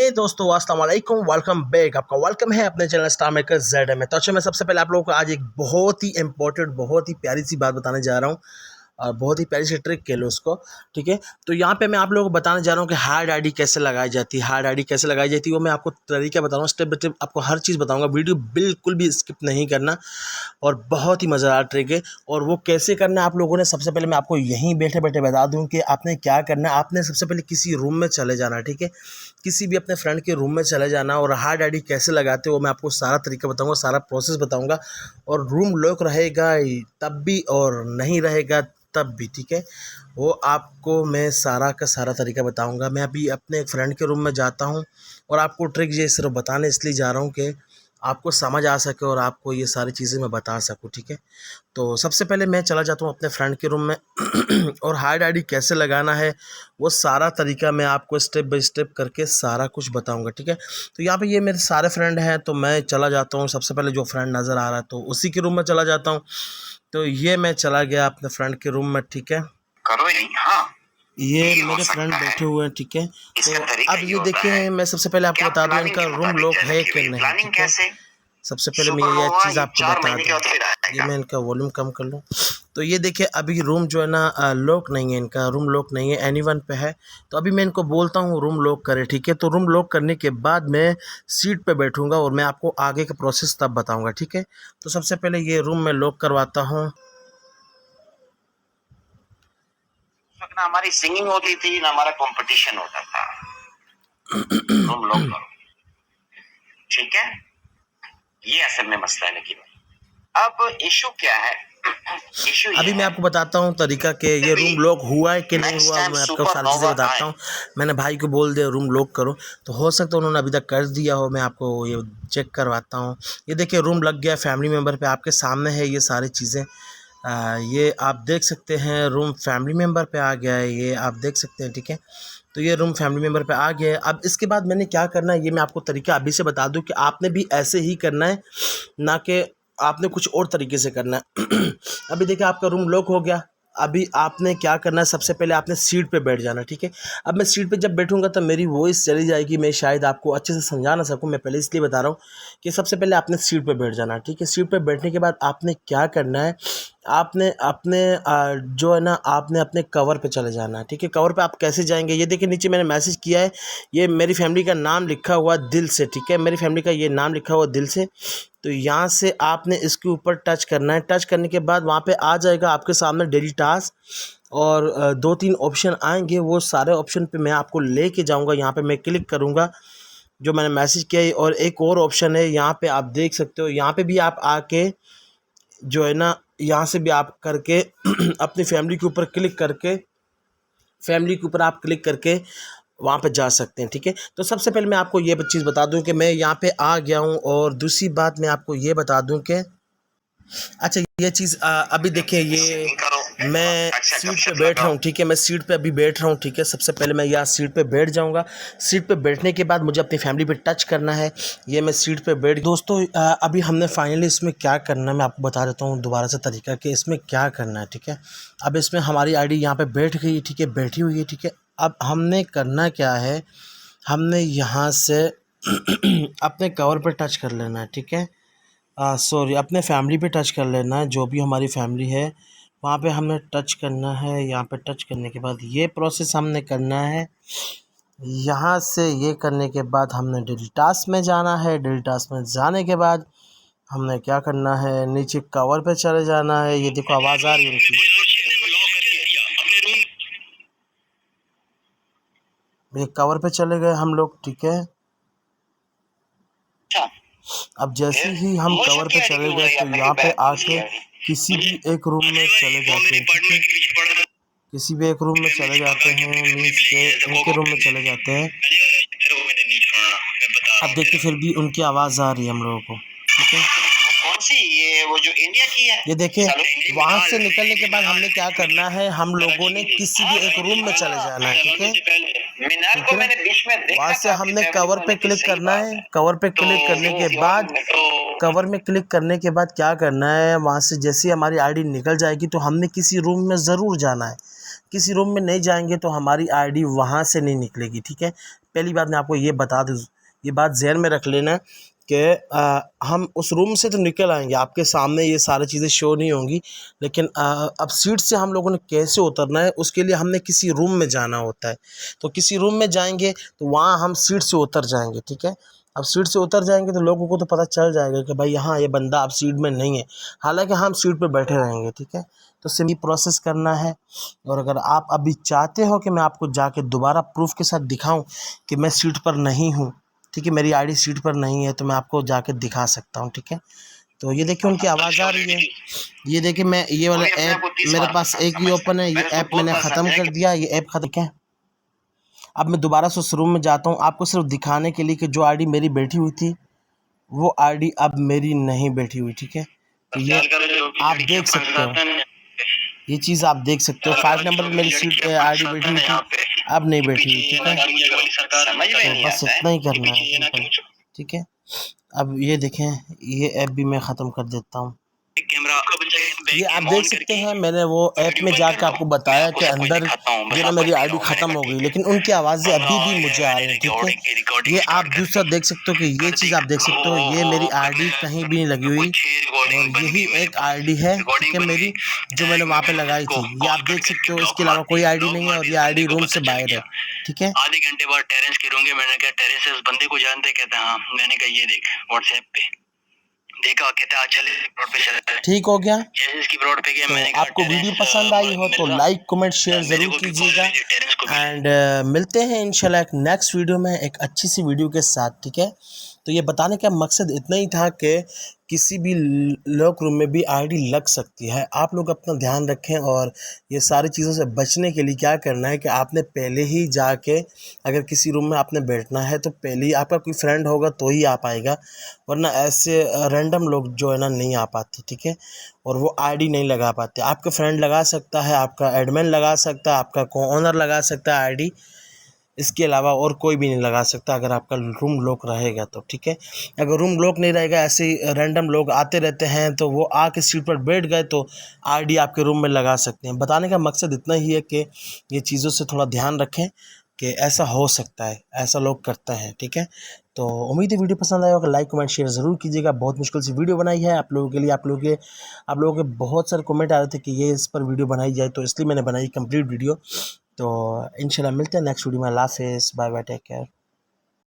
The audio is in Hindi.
हे दोस्तों, अस्सलाम वालेकुम, वेलकम बैक। आपका वेलकम है अपने चैनल स्टार मेकर जेड में। तो अच्छा, मैं सबसे पहले आप लोगों को आज एक बहुत ही इंपॉर्टेंट, बहुत ही प्यारी सी बात बताने जा रहा हूँ। बहुत ही प्यारी सी ट्रिक कह लो उसको, ठीक है। तो यहाँ पे मैं आप लोगों को बताने जा रहा हूँ कि हार्ड आईडी कैसे लगाई जाती है। हार्ड आईडी कैसे लगाई जाती है वो मैं आपको तरीका बता रहा हूँ, स्टेप बाय स्टेप आपको हर चीज़ बताऊँगा। वीडियो बिल्कुल भी स्किप नहीं करना और बहुत ही मज़ेदार ट्रिक है। और वो कैसे करना है आप लोगों ने, सबसे पहले मैं आपको यहीं बैठे बैठे बता दूं कि आपने क्या करना है। आपने सबसे पहले किसी रूम में चले जाना, ठीक है। किसी भी अपने फ्रेंड के रूम में चले जाना और हार्ड आईडी कैसे लगाते हो मैं आपको सारा तरीका बताऊंगा, सारा प्रोसेस बताऊंगा। और रूम लॉक रहेगा तब भी और नहीं रहेगा तब भी, ठीक है। वो आपको मैं सारा का सारा तरीका बताऊंगा। मैं अभी अपने एक फ्रेंड के रूम में जाता हूं और आपको ट्रिक ये सिर्फ बताने इसलिए जा रहा हूं कि आपको समझ आ सके और आपको ये सारी चीज़ें मैं बता सकूं, ठीक है। तो सबसे पहले मैं चला जाता हूँ अपने फ्रेंड के रूम में और हार्ड आईडी कैसे लगाना है वो सारा तरीका मैं आपको स्टेप बाय स्टेप करके सारा कुछ बताऊंगा, ठीक है। तो यहाँ पे ये मेरे सारे फ्रेंड हैं, तो मैं चला जाता हूँ। सबसे पहले जो फ्रेंड नज़र आ रहा है तो उसी के रूम में चला जाता हूँ। तो ये मैं चला गया अपने फ्रेंड के रूम में, ठीक है। करो ही, हाँ, ये मेरे फ्रेंड बैठे हुए हैं, ठीक है। तो अब ये देखिए, मैं सबसे पहले आपको बता दूं इनका रूम लॉक है कि नहीं, ठीक है। सबसे पहले मैं ये चीज़ आपको बता दूं। ये मैं इनका वॉल्यूम कम कर लूँ। तो ये देखिए, अभी रूम जो है ना लॉक नहीं है, इनका रूम लॉक नहीं है, एनीवन पे है। तो अभी मैं इनको बोलता हूँ रूम लॉक करें, ठीक है। तो रूम लॉक करने के बाद मैं सीट पे बैठूंगा और मैं आपको आगे का प्रोसेस तब बताऊंगा, ठीक है। तो सबसे पहले ये रूम में लॉक करवाता हूँ। ना हमारी सिंगिंग होती थी ना हमारा कंपटीशन होता था। रूम लॉक करो, ठीक है। ये असल में मसला है। लेकिन अब इशू क्या है? इशू अभी मैं आपको बताता हूँ तरीका के ये रूम लॉक हुआ है कि नहीं हुआ, मैं आपको सारी चीज़ें बताता हूँ। मैंने भाई को बोल दिया रूम लॉक करो, तो हो सकता है उन्होंने अभी तक कर दिया हो। मैं आपको ये चेक करवाता हूँ। ये देखिए, रूम लग गया फैमिली मेम्बर पे, आपके सामने है ये सारी चीज़ें। ये आप देख सकते हैं, रूम फैमिली मेम्बर पे आ गया है, ये आप देख सकते हैं, ठीक है। तो ये रूम फैमिली मेम्बर पे आ गया है। अब इसके बाद मैंने क्या करना है ये मैं आपको तरीका अभी से बता दूं कि आपने भी ऐसे ही करना है, ना कि आपने कुछ और तरीके से करना है। अभी देखिए, आपका रूम लॉक हो गया। अभी आपने क्या करना है, सबसे पहले आपने सीट पे बैठ जाना, ठीक है। अब मैं सीट पे जब बैठूंगा तो मेरी वॉइस चली जाएगी, मैं शायद आपको अच्छे से समझा ना सकूं। मैं पहले इसलिए बता रहा हूँ कि सबसे पहले आपने सीट पे बैठ जाना, ठीक है। सीट पे बैठने के बाद आपने क्या करना है, आपने अपने जो है ना, आपने अपने कवर पे चले जाना है, ठीक है। कवर पे आप कैसे जाएंगे, ये देखिए नीचे मैंने मैसेज किया है, ये मेरी फैमिली का नाम लिखा हुआ दिल से, ठीक है। मेरी फैमिली का ये नाम लिखा हुआ दिल से। तो यहाँ से आपने इसके ऊपर टच करना है। टच करने के बाद वहाँ पे आ जाएगा आपके सामने डेली टास्क और 2-3 ऑप्शन आएंगे। वो सारे ऑप्शन पे मैं आपको लेके जाऊँगा। यहाँ पे मैं क्लिक करूँगा जो मैंने मैसेज किया है, और एक और ऑप्शन है यहाँ पे आप देख सकते हो। यहाँ पे भी आप आके जो है ना, यहाँ से भी आप करके अपनी फैमिली के ऊपर क्लिक करके, फैमिली के ऊपर आप क्लिक करके वहाँ पे जा सकते हैं, ठीक है। तो सबसे पहले मैं आपको ये चीज़ बता दूं कि मैं यहाँ पे आ गया हूँ। और दूसरी बात मैं आपको ये बता दूं कि अच्छा, ये चीज़ अभी देखिए, ये मैं सीट पे बैठ रहा हूँ, ठीक है। मैं सीट पे अभी बैठ रहा हूँ, ठीक है। सबसे पहले मैं यहाँ सीट पे बैठ जाऊँगा। सीट पे बैठने के बाद मुझे अपनी फैमिली पे टच करना है। ये मैं सीट पे बैठ, दोस्तों अभी हमने फाइनली इसमें क्या करना है मैं आपको बता देता हूँ दोबारा से तरीका कि इसमें क्या करना है, ठीक है। अब इसमें हमारी आईडी यहाँ पे बैठ गई, ठीक है, बैठी हुई है, ठीक है। अब हमने करना क्या है, हमने यहाँ से अपने कवर पे टच कर लेना है, ठीक है। सॉरी, अपने फैमिली पे टच कर लेना है, जो भी हमारी फैमिली है वहाँ पे हमने टच करना है। यहाँ पे टच करने के बाद ये प्रोसेस हमने करना है। यहाँ से ये करने के बाद हमने डेली टास्क में जाना है। डेली टास्क में जाने के बाद हमने क्या करना है, नीचे कवर पे चले जाना है। ये देखो आवाज़ आ रही है उनकी, ये कवर पे चले गए हम लोग, ठीक है। अब जैसे ही हम कवर पे चले गए तो यहाँ पे आके किसी भी एक रूम में चले जाते हैं, ठीक है। किसी भी एक रूम में चले जाते हैं, मीन्स के उनके रूम में चले जाते हैं। अब देखिए, फिर भी उनकी आवाज़ आ रही है हम लोगों को, ठीक है। कौन सी? ये वो जो इंडिया की है। ये देखिए, वहाँ से निकलने के बाद हमने क्या करना है, हम लोगों ने किसी भी एक रूम में चले जाना है, ठीक है। ठीक है, वहाँ से हमने कवर पे क्लिक करना है। कवर पे क्लिक करने के बाद, कवर में क्लिक करने के बाद क्या करना है, वहाँ से जैसे ही हमारी आईडी निकल जाएगी तो हमने किसी रूम में ज़रूर जाना है। किसी रूम में नहीं जाएंगे तो हमारी आईडी वहाँ से नहीं निकलेगी, ठीक है। पहली बात मैं आपको ये बता दूँ, ये बात ज़हन में रख लेना कि हम उस रूम से तो निकल आएंगे, आपके सामने ये सारी चीज़ें शो नहीं होंगी, लेकिन अब सीट से हम लोगों ने कैसे उतरना है उसके लिए हमने किसी रूम में जाना होता है। तो किसी रूम में जाएंगे तो वहाँ हम सीट से उतर जाएंगे, ठीक है। अब सीट से उतर जाएंगे तो लोगों को तो पता चल जाएगा कि भाई यहाँ ये बंदा अब सीट में नहीं है, हालांकि हम सीट पर बैठे रहेंगे, ठीक है। तो सिंपली प्रोसेस करना है। और अगर आप अभी चाहते हो कि मैं आपको जाके दोबारा प्रूफ के साथ दिखाऊं कि मैं सीट पर नहीं हूं, ठीक है, मेरी आईडी सीट पर नहीं है, तो मैं आपको जाके दिखा सकता हूं, ठीक है। तो ये देखिए उनकी आवाज़ आ रही है, ये देखिए मैं ये वाला ऐप मेरे पास एक ही ओपन है, ये ऐप मैंने ख़त्म कर दिया, ये ऐप ख़त्म क्या। अब मैं दोबारा से उस रूम में जाता हूँ आपको सिर्फ दिखाने के लिए कि जो आईडी मेरी बैठी हुई थी वो आईडी अब मेरी नहीं बैठी हुई, ठीक है। तो ये आप देख सकते हो, ये चीज़ आप देख सकते हो, 5 नंबर पे मेरी सीट आईडी बैठी हुई थी, अब नहीं बैठी हुई, ठीक है। तो बस इतना ही करना है सिंपल, ठीक है। अब ये देखें, ये ऐप भी मैं ख़त्म कर देता हूँ। ये आप देख सकते हैं मैंने वो ऐप में जाकर आपको बताया कि अंदर जो ना मेरी आईडी ख़त्म हो गई, लेकिन उनकी आवाज़ें अभी भी मुझे आ रही हैं, ठीक है। ये आप दूसरा देख सकते हो कि ये चीज़ आप देख सकते हो, ये मेरी आईडी कहीं भी नहीं लगी हुई, और यही एक आईडी है, ठीक है, मेरी जो मैंने वहाँ पे लगाई थी, ये आप देख सकते हो। इसके अलावा कोई आईडी नहीं है और ये आईडी रूम से बाहर है, ठीक है। आधे घंटे बाद टेरेंस के रूम मैंने कहा टेरेंस से उस बंदे को जानते, कहता हाँ। मैंने कहा ये देख व्हाट्सएप पे देखा, कहता चल रोड पे चल, ठीक हो गया। जैसे इसकी रोड पे गया, तो मैंने आपको वीडियो पसंद आई हो तो लाइक कमेंट शेयर ज़रूर कीजिएगा, एंड मिलते हैं इंशाल्लाह एक नेक्स्ट वीडियो में एक अच्छी सी वीडियो के साथ, ठीक है। तो ये बताने का मकसद इतना ही था कि किसी भी लॉक रूम में भी आईडी लग सकती है। आप लोग अपना ध्यान रखें, और ये सारी चीज़ों से बचने के लिए क्या करना है कि आपने पहले ही जाके, अगर किसी रूम में आपने बैठना है तो पहले ही आपका कोई फ्रेंड होगा तो ही आ पाएगा, वरना ऐसे रैंडम लोग जो है ना नहीं आ पाते, ठीक है। और वो आईडी नहीं लगा पाते। आपका फ्रेंड लगा सकता है, आपका एडमिन लगा सकता है, आपका को ओनर लगा सकता है आईडी, इसके अलावा और कोई भी नहीं लगा सकता अगर आपका रूम लॉक रहेगा तो, ठीक है। अगर रूम लॉक नहीं रहेगा, ऐसे ही रैंडम लोग आते रहते हैं तो वो आके सीट पर बैठ गए तो आईडी आपके रूम में लगा सकते हैं। बताने का मकसद इतना ही है कि ये चीज़ों से थोड़ा ध्यान रखें कि ऐसा हो सकता है, ऐसा लोग करते हैं, ठीक है। तो उम्मीद है वीडियो पसंद आया होगा, लाइक कमेंट शेयर ज़रूर कीजिएगा। बहुत मुश्किल से वीडियो बनाई है आप लोगों के लिए, आप लोगों के बहुत सारे कमेंट आ रहे थे कि ये इस पर वीडियो बनाई जाए, तो इसलिए मैंने बनाई कंप्लीट वीडियो। तो इंशाल्लाह मिलते हैं नेक्स्ट वीडियो में। अल्लाह हाफ़िज़, बाय बाय, टेक केयर।